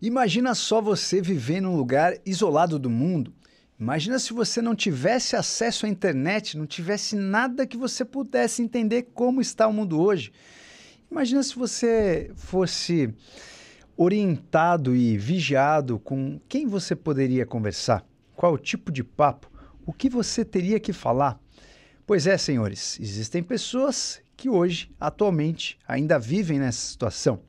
Imagina só você viver num lugar isolado do mundo. Imagina se você não tivesse acesso à internet, não tivesse nada que você pudesse entender como está o mundo hoje. Imagina se você fosse orientado e vigiado com quem você poderia conversar, qual o tipo de papo, o que você teria que falar. Pois é, senhores, existem pessoas que hoje, atualmente, ainda vivem nessa situação.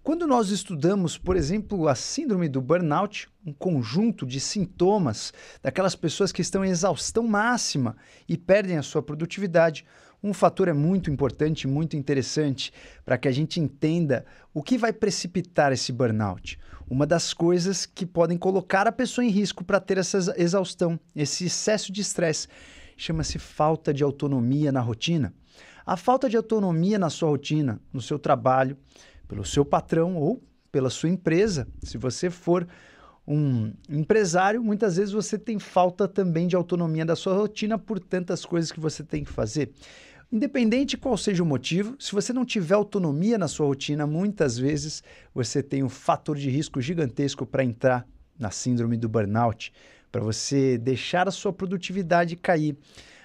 Quando nós estudamos, por exemplo, a síndrome do burnout, um conjunto de sintomas daquelas pessoas que estão em exaustão máxima e perdem a sua produtividade, um fator é muito importante, muito interessante para que a gente entenda o que vai precipitar esse burnout. Uma das coisas que podem colocar a pessoa em risco para ter essa exaustão, esse excesso de estresse, chama-se falta de autonomia na rotina. A falta de autonomia na sua rotina, no seu trabalho, pelo seu patrão ou pela sua empresa. Se você for um empresário, muitas vezes você tem falta também de autonomia da sua rotina por tantas coisas que você tem que fazer. Independente qual seja o motivo, se você não tiver autonomia na sua rotina, muitas vezes você tem um fator de risco gigantesco para entrar na síndrome do burnout, para você deixar a sua produtividade cair,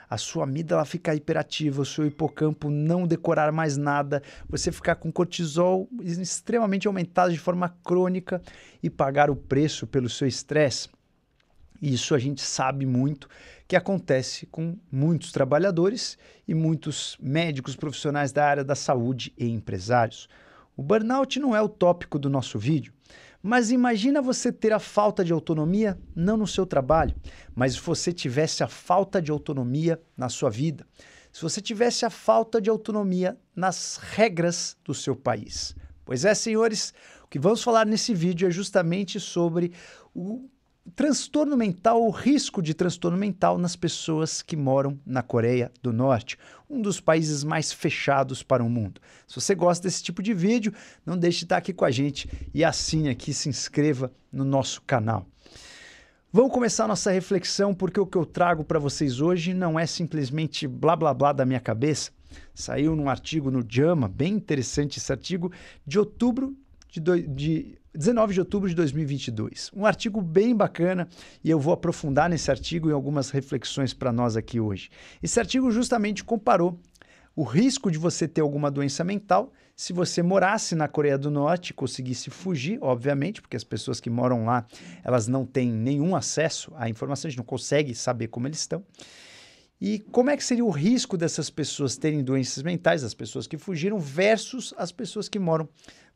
a sua amígdala ficar hiperativa, o seu hipocampo não decorar mais nada, você ficar com cortisol extremamente aumentado de forma crônica e pagar o preço pelo seu estresse. Isso a gente sabe muito que acontece com muitos trabalhadores e muitos médicos profissionais da área da saúde e empresários. O burnout não é o tópico do nosso vídeo, mas imagina você ter a falta de autonomia não no seu trabalho, mas se você tivesse a falta de autonomia na sua vida, se você tivesse a falta de autonomia nas regras do seu país. Pois é, senhores, o que vamos falar nesse vídeo é justamente sobre o transtorno mental, o risco de transtorno mental nas pessoas que moram na Coreia do Norte, um dos países mais fechados para o mundo. Se você gosta desse tipo de vídeo, não deixe de estar aqui com a gente e assine aqui, se inscreva no nosso canal. Vamos começar a nossa reflexão, porque o que eu trago para vocês hoje não é simplesmente blá blá blá da minha cabeça. Saiu num artigo no JAMA, bem interessante esse artigo, de 19 de outubro de 2022. Um artigo bem bacana e eu vou aprofundar nesse artigo em algumas reflexões para nós aqui hoje. Esse artigo justamente comparou o risco de você ter alguma doença mental se você morasse na Coreia do Norte e conseguisse fugir, obviamente, porque as pessoas que moram lá, elas não têm nenhum acesso à informação, a gente não consegue saber como eles estão. E como é que seria o risco dessas pessoas terem doenças mentais, as pessoas que fugiram, versus as pessoas que moram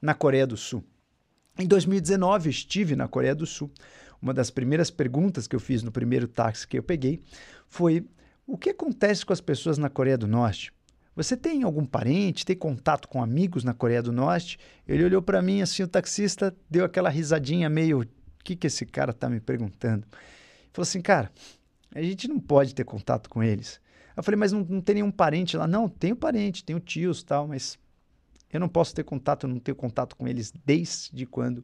na Coreia do Sul? Em 2019, eu estive na Coreia do Sul. Uma das primeiras perguntas que eu fiz no primeiro táxi que eu peguei foi: o que acontece com as pessoas na Coreia do Norte? Você tem algum parente, tem contato com amigos na Coreia do Norte? Ele olhou para mim assim, o taxista deu aquela risadinha meio, o que esse cara está me perguntando? Ele falou assim, cara, a gente não pode ter contato com eles. Eu falei, mas não tem nenhum parente lá? Não, tenho parente, tenho tios e tal, mas eu não posso ter contato, eu não tenho contato com eles desde quando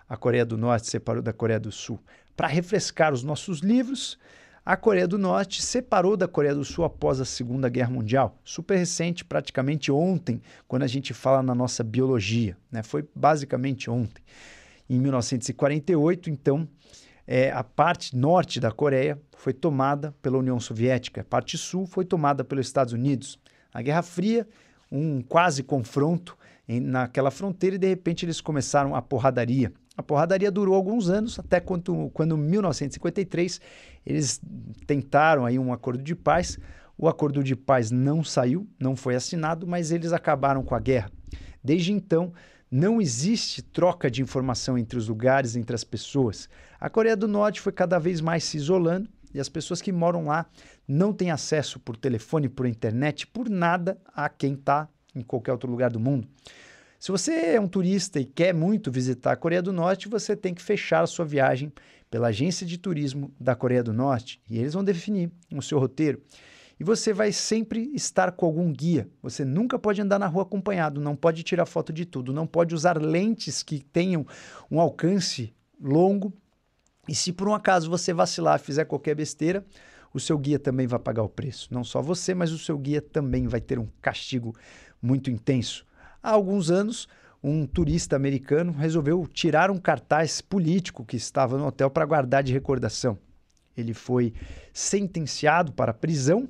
a Coreia do Norte se separou da Coreia do Sul. Para refrescar os nossos livros, a Coreia do Norte separou da Coreia do Sul após a Segunda Guerra Mundial. Super recente, praticamente ontem, quando a gente fala na nossa biologia, né? Foi basicamente ontem. Em 1948, então, a parte norte da Coreia foi tomada pela União Soviética, a parte sul foi tomada pelos Estados Unidos. A Guerra Fria, um quase confronto naquela fronteira e de repente eles começaram a porradaria. A porradaria durou alguns anos, até quando em 1953 eles tentaram aí um acordo de paz. O acordo de paz não saiu, não foi assinado, mas eles acabaram com a guerra. Desde então, não existe troca de informação entre os lugares, entre as pessoas. A Coreia do Norte foi cada vez mais se isolando e as pessoas que moram lá não têm acesso por telefone, por internet, por nada a quem está em qualquer outro lugar do mundo. Se você é um turista e quer muito visitar a Coreia do Norte, você tem que fechar a sua viagem pela agência de turismo da Coreia do Norte e eles vão definir o seu roteiro. E você vai sempre estar com algum guia. Você nunca pode andar na rua acompanhado, não pode tirar foto de tudo, não pode usar lentes que tenham um alcance longo. E se por um acaso você vacilar e fizer qualquer besteira, o seu guia também vai pagar o preço. Não só você, mas o seu guia também vai ter um castigo muito intenso. Há alguns anos, um turista americano resolveu tirar um cartaz político que estava no hotel para guardar de recordação. Ele foi sentenciado para prisão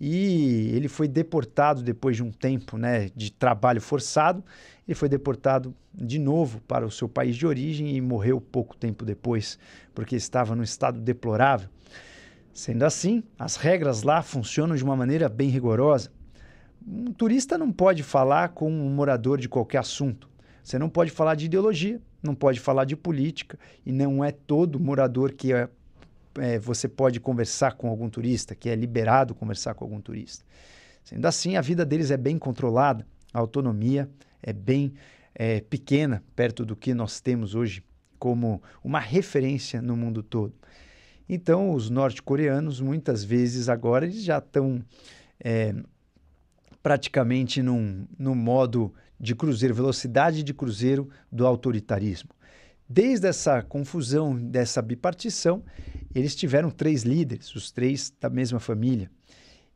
e ele foi deportado depois de um tempo, né, de trabalho forçado. Ele foi deportado de novo para o seu país de origem e morreu pouco tempo depois, porque estava num estado deplorável. Sendo assim, as regras lá funcionam de uma maneira bem rigorosa. Um turista não pode falar com um morador de qualquer assunto. Você não pode falar de ideologia, não pode falar de política, e não é todo morador que você pode conversar com algum turista, que é liberado conversar com algum turista. Sendo assim, a vida deles é bem controlada, a autonomia é bem pequena, perto do que nós temos hoje como uma referência no mundo todo. Então, os norte-coreanos, muitas vezes agora, eles já estão praticamente no modo de cruzeiro, velocidade de cruzeiro do autoritarismo. Desde essa confusão, dessa bipartição, eles tiveram 3 líderes, os 3 da mesma família.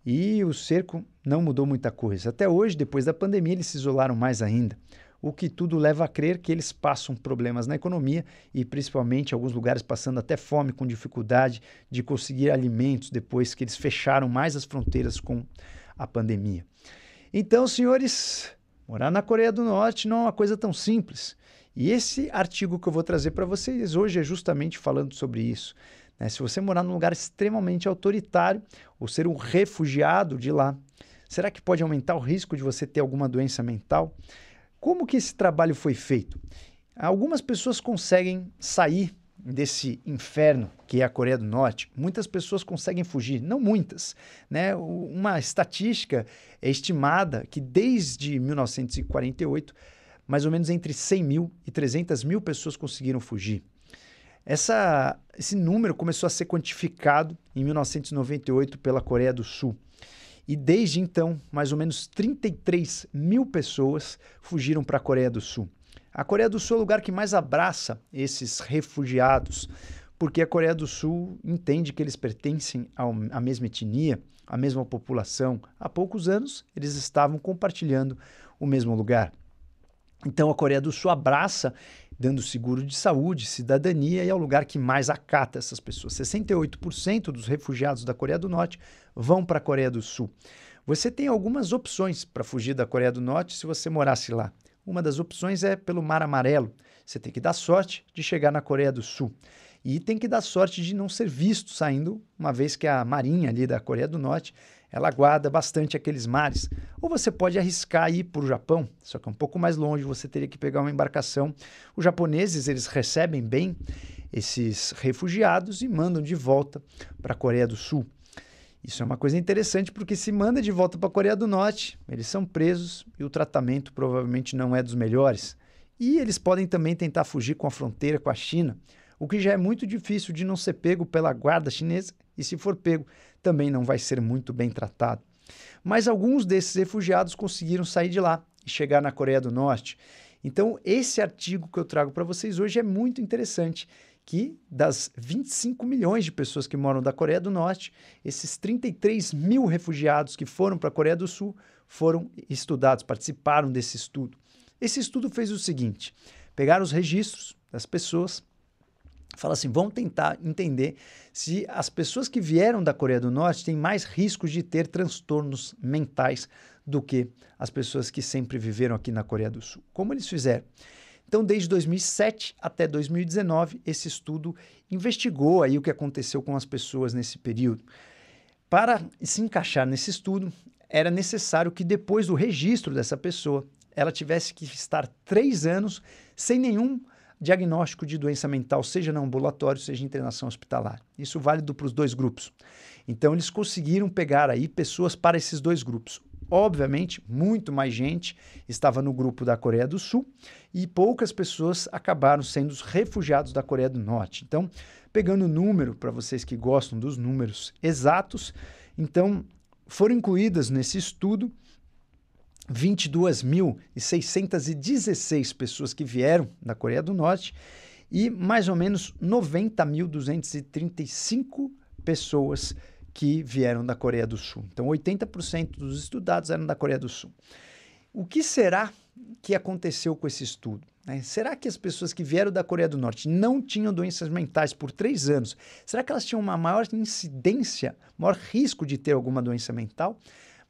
E o cerco não mudou muita coisa. Até hoje, depois da pandemia, eles se isolaram mais ainda, o que tudo leva a crer que eles passam problemas na economia e principalmente em alguns lugares passando até fome, com dificuldade de conseguir alimentos depois que eles fecharam mais as fronteiras com a pandemia. Então, senhores, morar na Coreia do Norte não é uma coisa tão simples. E esse artigo que eu vou trazer para vocês hoje é justamente falando sobre isso. Se você morar num lugar extremamente autoritário ou ser um refugiado de lá, será que pode aumentar o risco de você ter alguma doença mental? Como que esse trabalho foi feito? Algumas pessoas conseguem sair desse inferno que é a Coreia do Norte. Muitas pessoas conseguem fugir, não muitas, né? Uma estatística é estimada que desde 1948, mais ou menos entre 100 mil e 300 mil pessoas conseguiram fugir. Esse número começou a ser quantificado em 1998 pela Coreia do Sul. E desde então, mais ou menos 33 mil pessoas fugiram para a Coreia do Sul. A Coreia do Sul é o lugar que mais abraça esses refugiados, porque a Coreia do Sul entende que eles pertencem à mesma etnia, à mesma população. Há poucos anos, eles estavam compartilhando o mesmo lugar. Então, a Coreia do Sul abraça, dando seguro de saúde, cidadania, e é o lugar que mais acata essas pessoas. 68% dos refugiados da Coreia do Norte vão para a Coreia do Sul. Você tem algumas opções para fugir da Coreia do Norte se você morasse lá. Uma das opções é pelo Mar Amarelo. Você tem que dar sorte de chegar na Coreia do Sul. E tem que dar sorte de não ser visto saindo, uma vez que a marinha ali da Coreia do Norte, ela guarda bastante aqueles mares. Ou você pode arriscar ir para o Japão, só que é um pouco mais longe, você teria que pegar uma embarcação. Os japoneses, eles recebem bem esses refugiados e mandam de volta para a Coreia do Sul. Isso é uma coisa interessante, porque se manda de volta para a Coreia do Norte, eles são presos e o tratamento provavelmente não é dos melhores. E eles podem também tentar fugir com a fronteira com a China, o que já é muito difícil de não ser pego pela guarda chinesa, e se for pego, também não vai ser muito bem tratado. Mas alguns desses refugiados conseguiram sair de lá e chegar na Coreia do Norte. Então, esse artigo que eu trago para vocês hoje é muito interessante, que das 25 milhões de pessoas que moram da Coreia do Norte, esses 33 mil refugiados que foram para a Coreia do Sul foram estudados, participaram desse estudo. Esse estudo fez o seguinte: pegaram os registros das pessoas, fala assim, vamos tentar entender se as pessoas que vieram da Coreia do Norte têm mais riscos de ter transtornos mentais do que as pessoas que sempre viveram aqui na Coreia do Sul. Como eles fizeram? Então, desde 2007 até 2019, esse estudo investigou aí o que aconteceu com as pessoas nesse período. Para se encaixar nesse estudo, era necessário que depois do registro dessa pessoa, ela tivesse que estar 3 anos sem nenhum diagnóstico de doença mental, seja no ambulatório, seja em internação hospitalar. Isso válido para os 2 grupos. Então, eles conseguiram pegar aí pessoas para esses 2 grupos. Obviamente, muito mais gente estava no grupo da Coreia do Sul e poucas pessoas acabaram sendo os refugiados da Coreia do Norte. Então, pegando o número, para vocês que gostam dos números exatos, então foram incluídas nesse estudo 22.616 pessoas que vieram da Coreia do Norte e mais ou menos 90.235 pessoas que vieram da Coreia do Sul. Então, 80% dos estudados eram da Coreia do Sul. O que será que aconteceu com esse estudo? Será que as pessoas que vieram da Coreia do Norte não tinham doenças mentais por 3 anos? Será que elas tinham uma maior incidência, maior risco de ter alguma doença mental,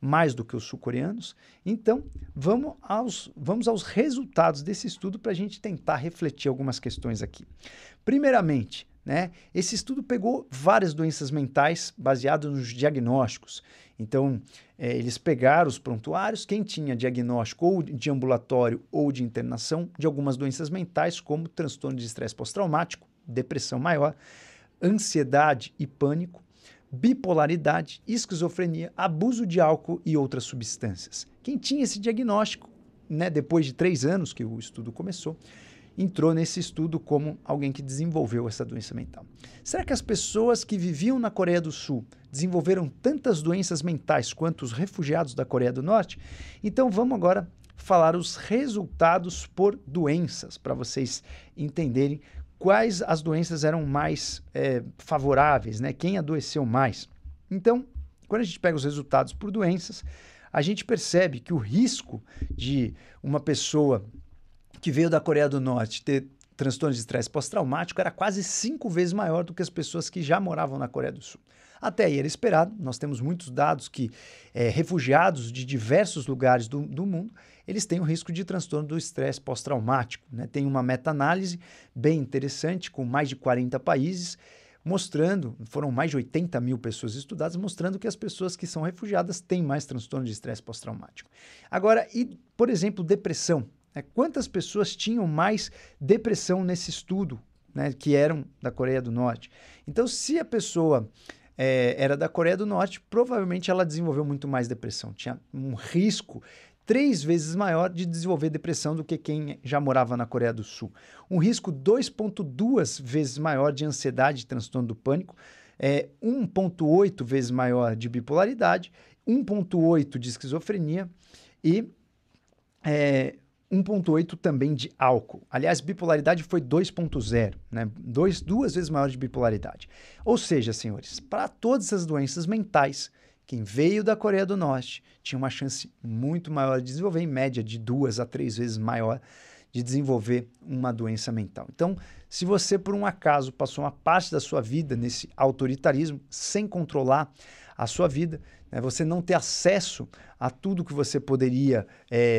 mais do que os sul-coreanos? Então, vamos aos resultados desse estudo para a gente tentar refletir algumas questões aqui. Primeiramente, esse estudo pegou várias doenças mentais baseado nos diagnósticos. Então, eles pegaram os prontuários, quem tinha diagnóstico ou de ambulatório ou de internação de algumas doenças mentais, como transtorno de estresse pós-traumático, depressão maior, ansiedade e pânico, bipolaridade, esquizofrenia, abuso de álcool e outras substâncias. Quem tinha esse diagnóstico, depois de 3 anos que o estudo começou, entrou nesse estudo como alguém que desenvolveu essa doença mental. Será que as pessoas que viviam na Coreia do Sul desenvolveram tantas doenças mentais quanto os refugiados da Coreia do Norte? Então vamos agora falar os resultados por doenças, para vocês entenderem quais as doenças eram mais favoráveis, quem adoeceu mais. Então, quando a gente pega os resultados por doenças, a gente percebe que o risco de uma pessoa que veio da Coreia do Norte ter transtorno de estresse pós-traumático era quase 5 vezes maior do que as pessoas que já moravam na Coreia do Sul. Até aí era esperado, nós temos muitos dados que refugiados de diversos lugares do mundo, eles têm o risco de transtorno do estresse pós-traumático. Tem uma meta-análise bem interessante, com mais de 40 países, mostrando, foram mais de 80 mil pessoas estudadas, mostrando que as pessoas que são refugiadas têm mais transtorno de estresse pós-traumático. Agora, por exemplo, depressão. Quantas pessoas tinham mais depressão nesse estudo, que eram da Coreia do Norte? Então, se a pessoa era da Coreia do Norte, provavelmente ela desenvolveu muito mais depressão. Tinha um risco 3 vezes maior de desenvolver depressão do que quem já morava na Coreia do Sul. Um risco 2,2 vezes maior de ansiedade e transtorno do pânico, 1,8 vezes maior de bipolaridade, 1,8 de esquizofrenia e 1,8 também de álcool. Aliás, bipolaridade foi 2,0, 2 vezes maior de bipolaridade. Ou seja, senhores, para todas essas doenças mentais, quem veio da Coreia do Norte tinha uma chance muito maior de desenvolver, em média de 2 a 3 vezes maior de desenvolver uma doença mental. Então, se você por um acaso passou uma parte da sua vida nesse autoritarismo, sem controlar a sua vida, você não ter acesso a tudo que você poderia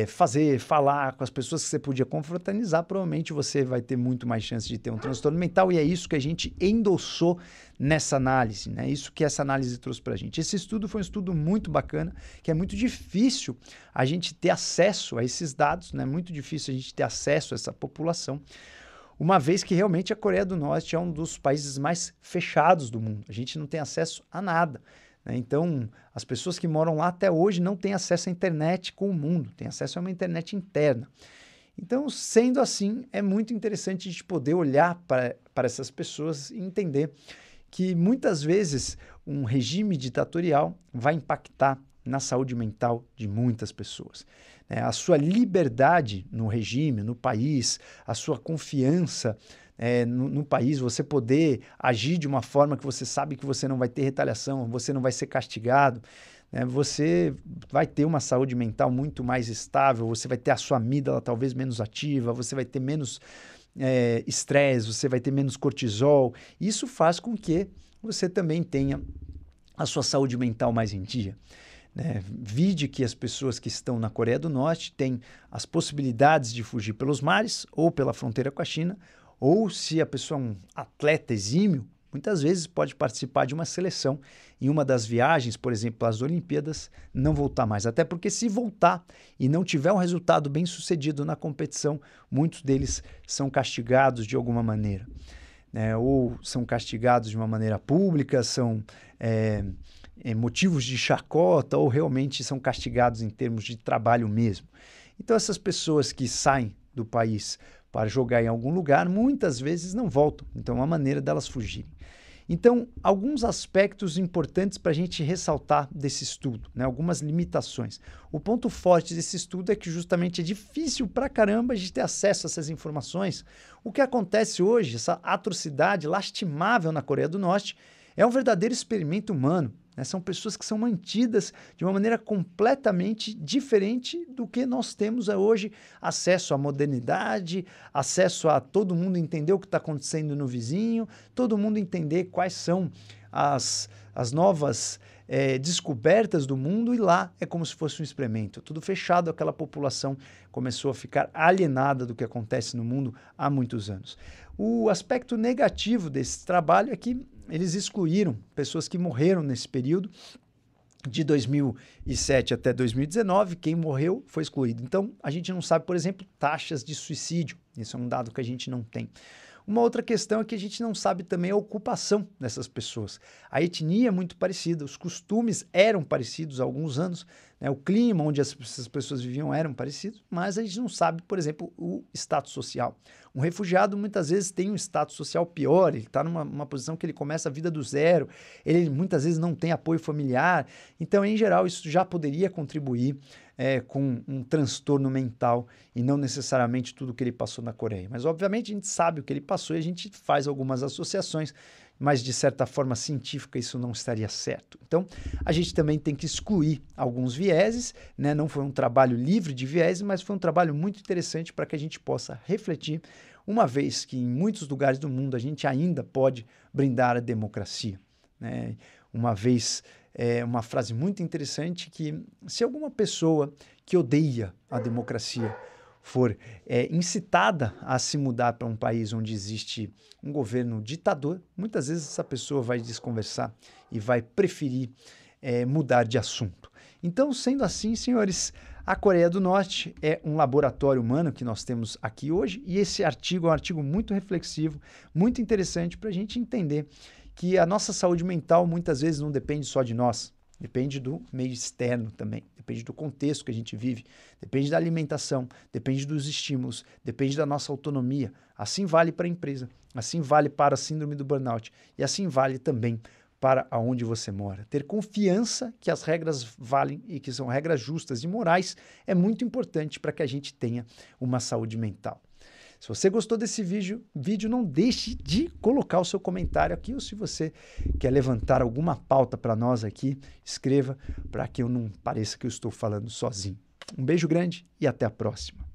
fazer, falar com as pessoas que você podia confraternizar, provavelmente você vai ter muito mais chance de ter um transtorno mental, e é isso que a gente endossou nessa análise, isso que essa análise trouxe para a gente. Esse estudo foi um estudo muito bacana, que é muito difícil a gente ter acesso a esses dados, muito difícil a gente ter acesso a essa população, uma vez que realmente a Coreia do Norte é um dos países mais fechados do mundo, a gente não tem acesso a nada. Então, as pessoas que moram lá até hoje não têm acesso à internet com o mundo, têm acesso a uma internet interna. Então, sendo assim, é muito interessante a gente poder olhar para essas pessoas e entender que muitas vezes um regime ditatorial vai impactar na saúde mental de muitas pessoas. A sua liberdade no regime, no país, a sua confiança no país, você poder agir de uma forma que você sabe que você não vai ter retaliação, você não vai ser castigado, você vai ter uma saúde mental muito mais estável, você vai ter a sua amígdala talvez menos ativa, você vai ter menos estresse, você vai ter menos cortisol. Isso faz com que você também tenha a sua saúde mental mais em dia. Vide que as pessoas que estão na Coreia do Norte têm as possibilidades de fugir pelos mares ou pela fronteira com a China, ou se a pessoa é um atleta exímio, muitas vezes pode participar de uma seleção em uma das viagens, por exemplo, às Olimpíadas, não voltar mais. Até porque se voltar e não tiver um resultado bem sucedido na competição, muitos deles são castigados de alguma maneira. Ou são castigados de uma maneira pública, são motivos de chacota, ou realmente são castigados em termos de trabalho mesmo. Então essas pessoas que saem do país para jogar em algum lugar, muitas vezes não voltam. Então é uma maneira delas fugirem. Então, alguns aspectos importantes para a gente ressaltar desse estudo, algumas limitações. O ponto forte desse estudo é que justamente é difícil pra caramba de ter acesso a essas informações. O que acontece hoje, essa atrocidade lastimável na Coreia do Norte, é um verdadeiro experimento humano. né? São pessoas que são mantidas de uma maneira completamente diferente do que nós temos hoje, acesso à modernidade, acesso a todo mundo entender o que está acontecendo no vizinho, todo mundo entender quais são as novas descobertas do mundo, e lá é como se fosse um experimento. Tudo fechado, aquela população começou a ficar alienada do que acontece no mundo há muitos anos. O aspecto negativo desse trabalho é que eles excluíram pessoas que morreram nesse período, de 2007 até 2019, quem morreu foi excluído. Então, a gente não sabe, por exemplo, taxas de suicídio. Isso é um dado que a gente não tem. Uma outra questão é que a gente não sabe também a ocupação dessas pessoas. A etnia é muito parecida, os costumes eram parecidos há alguns anos, né? O clima onde essas pessoas viviam eram parecidos, mas a gente não sabe, por exemplo, o status social. Um refugiado muitas vezes tem um status social pior, ele está numa posição que ele começa a vida do zero, ele muitas vezes não tem apoio familiar, então, em geral, isso já poderia contribuir com um transtorno mental e não necessariamente tudo que ele passou na Coreia. Mas, obviamente, a gente sabe o que ele passou e a gente faz algumas associações, mas, de certa forma científica, isso não estaria certo. Então, a gente também tem que excluir alguns vieses, né? Não foi um trabalho livre de vieses, mas foi um trabalho muito interessante para que a gente possa refletir, uma vez que em muitos lugares do mundo a gente ainda pode brindar a democracia, né? Uma vez, uma frase muito interessante que, se alguma pessoa que odeia a democracia for incitada a se mudar para um país onde existe um governo ditador, muitas vezes essa pessoa vai desconversar e vai preferir mudar de assunto. Então, sendo assim, senhores, a Coreia do Norte é um laboratório humano que nós temos aqui hoje, e esse artigo é um artigo muito reflexivo, muito interessante para a gente entender que a nossa saúde mental muitas vezes não depende só de nós, depende do meio externo também, depende do contexto que a gente vive, depende da alimentação, depende dos estímulos, depende da nossa autonomia. Assim vale para a empresa, assim vale para a síndrome do burnout e assim vale também para aonde você mora. Ter confiança que as regras valem e que são regras justas e morais é muito importante para que a gente tenha uma saúde mental. Se você gostou desse vídeo, não deixe de colocar o seu comentário aqui, ou se você quer levantar alguma pauta para nós aqui, escreva para que eu não pareça que eu estou falando sozinho. Um beijo grande e até a próxima.